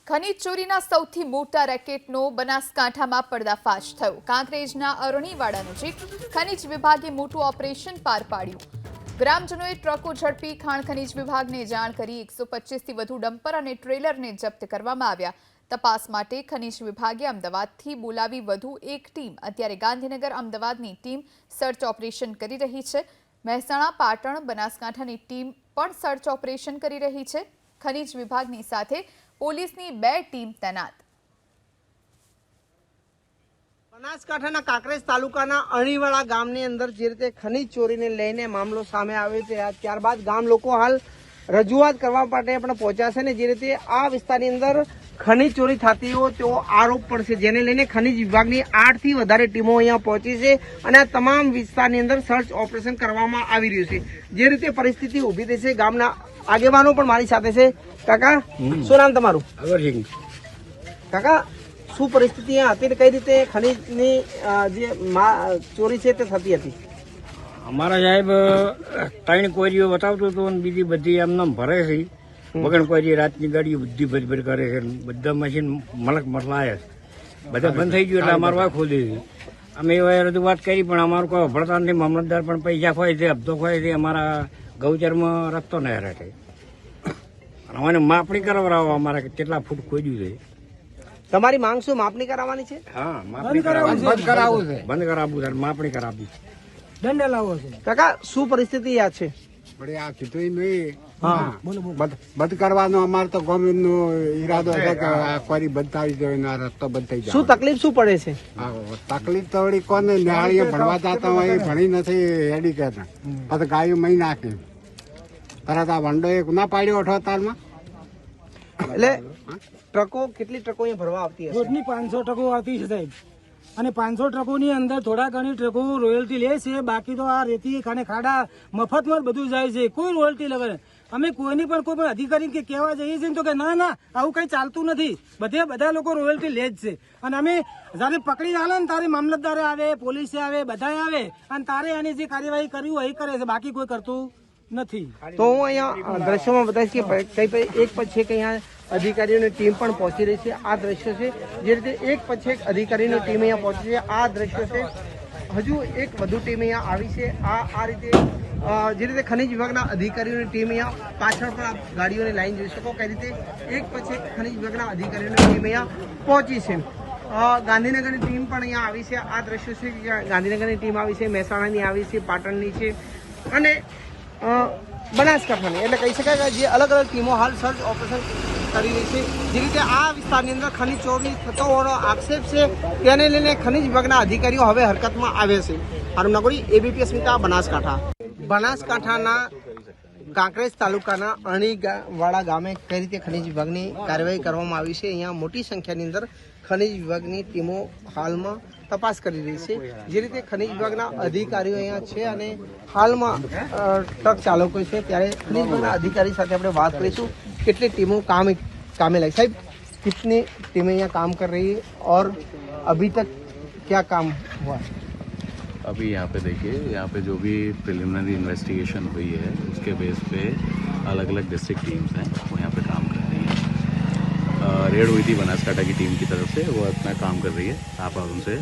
ખનીજ ચોરીના સૌથી મોટા રેકેટનો બનાસકાંઠામાં પર્દાફાશ થયો। કાંકરેજના અરણીવાડા નજીક ખનીજ વિભાગે મોટું ઓપરેશન પાર પાડ્યું। ગ્રામજનોએ ટ્રકો ઝડપી ખાણ ખનીજ વિભાગને જાણ કરી 125થી વધુ ડમ્પર અને ટ્રેલરને જપ્ત કરવામાં આવ્યા। તપાસ માટે ખનીજ વિભાગે અમદાવાદથી બોલાવી વધુ એક ટીમ અત્યારે ગાંધીનગર અમદાવાદની ટીમ સર્ચ ઓપરેશન કરી રહી છે। મહેસાણા, પાટણ, બનાસકાંઠાની ટીમ પણ સર્ચ ઓપરેશન કરી રહી છે। ખનીજ વિભાગની સાથે પોલીસની 2 ટીમ તૈનાત। બનાસકાંઠાના કાંકરેજ તાલુકાના અરણીવાડા ગામની અંદર જે રીતે ખનીજ ચોરીને લઈને મામલો સામે આવ્યો છે, ત્યારબાદ ગામ લોકો હાલ રજૂઆત કરવા માટે આપણે પહોંચ્યા છે ને જે રીતે આ વિસ્તારની અંદર ખનીજ ચોરી થતી હોય તેવો આરોપ પણ છે, જેને લઈને ખનીજ વિભાગની 8 થી વધારે ટીમો અહીંયા પહોંચી છે અને આ તમામ વિસ્તારની અંદર સર્ચ ઓપરેશન કરવામાં આવી રહ્યું છે। જે રીતે પરિસ્થિતિ ઊભી થઈ છે, ગામના આગેવાનો પણ મારી સાથે છે। કાકા, શું નામ તમારું? અગરસિંહ। કાકા, શું પરિસ્થિતિ અહીંયા હતી, કઈ રીતે ખનીજની જે ચોરી છે તે થતી હતી? અમારા સાહેબ 3 કોરીઓ બતાવતું હતું અને બીજી બધી એમને ભરે છે વગર કોરી રાતની ગાડીઓ બધી ભરી કરે છે, બધા મશીન મરલાય બધા બંધ થઈ ગયું એટલે અમારું વાય ખોલી છે। અમે એવા રજૂઆત કરી પણ અમારું કોઈ ભળતા નથી। મામલતદાર પણ પૈસા ખોય છે, હપ્તો ખોય છે, અમારા ગૌચરમાં રસ્તો ન રહે છે। અમારે માપણી કરાવડાવો અમારે કેટલા ફૂટ ખોદ્યું છે। તમારી માંગ શું માપણી કરાવવાની છે? હા, માપણી બંધ કરાવવું છે, બંધ કરાવવું છે, માપણી કરાવવી, દંડ લાવવો છે। કાકા, શું પરિસ્થિતિ યાદ છે? આ કીધું નહીં, બંધ કરવાનો અમારે તો ગવર્મેન્ટનો ઈરાદો છે કે આ ફરી બંધ થઈ જાય, રસ્તો બંધ થઈ જાય। શું તકલીફ શું પડે છે? તકલીફ તો વળી કોને નિહાળીએ ભણવા જતા હોય એ ભણી નથી હેડી કહેતા, પછી ગાયો મહી નાખી તરત આ વંડો એક ના પાડ્યો 78 એટલે ટ્રકો, કેટલી ટ્રકો અહીંયા ભરવા આવતી હશે? રોજની 500 ટ્રકો આવતી છે સાહેબ, અને 500 ટ્રકોની અંદર થોડા ઘણી ટ્રકો રોયલ્ટી લે છે, બાકી તો આ રેતી ખાને ખાડા મફતમાં બધું જાય છે, કોઈ રોયલ્ટી લગે। અમે કોઈની પણ કોઈ પણ અધિકારી કે કહેવા જઈએ છીએ તો કે ના ના આવું કઈ ચાલતું નથી, બધા લોકો રોયલ્ટી લે જ છે। અને અમે જયારે પકડી હાલે ને તારે મામલતદારે આવે, પોલીસે આવે, બધા આવે અને તારે આની જે કાર્યવાહી કરવી હોય એ કરે છે, બાકી કોઈ કરતું નથી। તો હું અહીંયા દ્રશ્યોમાં બતાવીશ કે કઈ એક પછી એક અહીંયા અધિકારીઓની ટીમ પણ પહોંચી રહી છે। આ દ્રશ્ય છે જે રીતે એક પછી એક અધિકારીની ટીમ અહીંયા પહોંચી છે। આ દ્રશ્ય છે, હજુ એક વધુ ટીમ અહીંયા આવી છે। આ રીતે જે રીતે ખનીજ વિભાગના અધિકારીઓની ટીમ અહીંયા પાછળ પણ આપ ગાડીઓની લાઈન જોઈ શકો, કઈ રીતે એક પછી એક ખનીજ વિભાગના અધિકારીઓની ટીમ અહીંયા પહોંચી છે। ગાંધીનગરની ટીમ પણ અહીંયા આવી છે। આ દ્રશ્યો છે કે ગાંધીનગરની ટીમ આવી છે, મહેસાણાની આવી છે, પાટણની છે અને બનાસકાંઠાની, એટલે કહી શકાય કે જે અલગ અલગ ટીમો હાલ સર્ચ ઓપરેશન કરી રહી છે। જે રીતે આ વિસ્તારની અંદર ખનીજ ચોરી થતો હોવાનો આક્ષેપ છે, તેને લઈને ખનીજ વિભાગના અધિકારીઓ હવે હરકતમાં આવે છે। અરુણ નગોરી, એબીપી અસ્મિતા, બનાસકાંઠા। બનાસકાંઠાના કાંકરેજ તાલુકાના અરણીવાડા ગામે કઈ રીતે ખનીજ વિભાગની કાર્યવાહી કરવામાં આવી છે, અહીંયા મોટી સંખ્યાની અંદર ખનીજ વિભાગની ટીમો હાલમાં તપાસ કરી રહી છે। જે રીતે ખનીજ વિભાગના અધિકારીઓ અહીંયા છે અને હાલમાં ટ્રક ચાલકો છે, ત્યારે ખનીજ વિભાગના અધિકારી સાથે આપણે વાત કરીશું કેટલી ટીમો કામે लगी। साहब, कितनी टीमें यहाँ काम कर रही है और अभी तक क्या काम हुआ? अभी यहाँ पे देखिए, यहाँ पे जो भी प्रिलिमिनरी इन्वेस्टिगेशन हुई है उसके बेस पे अलग अलग डिस्ट्रिक्ट टीम्स हैं वो यहाँ पे काम कर रही हैं। रेड हुई थी बनासकांठा की टीम की तरफ से, वो अपना काम कर रही है। आप उनसे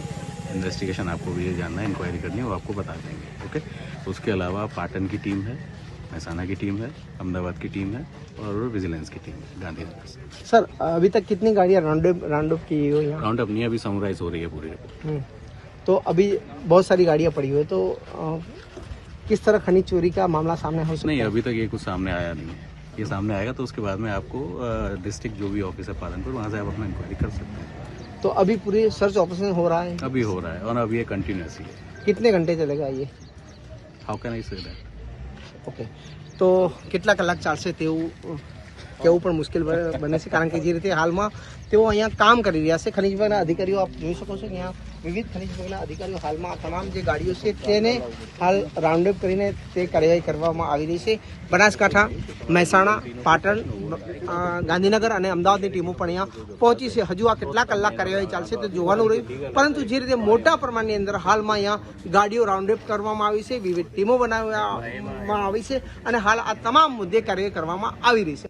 इन्वेस्टिगेशन आपको भी ये जानना है, इंक्वायरी करनी है, वो आपको बता देंगे। ओके, उसके अलावा पाटन की टीम है, महेसाना की टीम है, अहमदाबाद की टीम है और विजिलेंस की टीम है गांधीनगर से। सर, अभी तक कितनी गाड़ियाँ राउंड अप की हुई है? राउंड अप नहीं, अभी समराइज हो रही है पूरी। तो अभी बहुत सारी गाड़ियाँ पड़ी हुई है, तो किस तरह खनिज चोरी का मामला सामने हो सकता है? नहीं, अभी तक ये कुछ सामने आया नहीं है। ये सामने आएगा तो उसके बाद में आपको डिस्ट्रिक्ट जो भी ऑफिस है पालनपुर, वहाँ से आप अपना इंक्वायरी कर सकते हैं। तो अभी पूरी सर्च ऑपरेशन हो रहा है? अभी हो रहा है और अभी ये कंटिन्यूस है। कितने घंटे चलेगा ये? How can I say that? Okay, તો કેટલા કલાક ચાલશે તેવું કેવું પણ મુશ્કેલ બને છે, કારણ કે જે રીતે હાલમાં તેઓ અહીંયા કામ કરી રહ્યા છે। ખનીજ વિભાગના અધિકારીઓ આપ જોઈ શકો છો કે અહીંયા વિવિધ ખનીજ વિભાગના અધિકારીઓ હાલમાં તમામ જે ગાડીઓ છે તેને હાલ રાઉન્ડ અપ કરીને તે કાર્યવાહી કરવામાં આવી રહી છે। બનાસકાંઠા, મહેસાણા, પાટણ, ગાંધીનગર અને અમદાવાદની ટીમો પણ અહીંયા પહોંચી છે। હજુ આ કેટલા કલાક કાર્યવાહી ચાલશે તે જોવાનું રહ્યું, પરંતુ જે રીતે મોટા પ્રમાણની અંદર હાલમાં અહીંયા ગાડીઓ રાઉન્ડ અપ કરવામાં આવી છે, વિવિધ ટીમો બનાવવામાં આવી છે અને હાલ આ તમામ મુદ્દે કાર્યવાહી કરવામાં આવી રહી છે।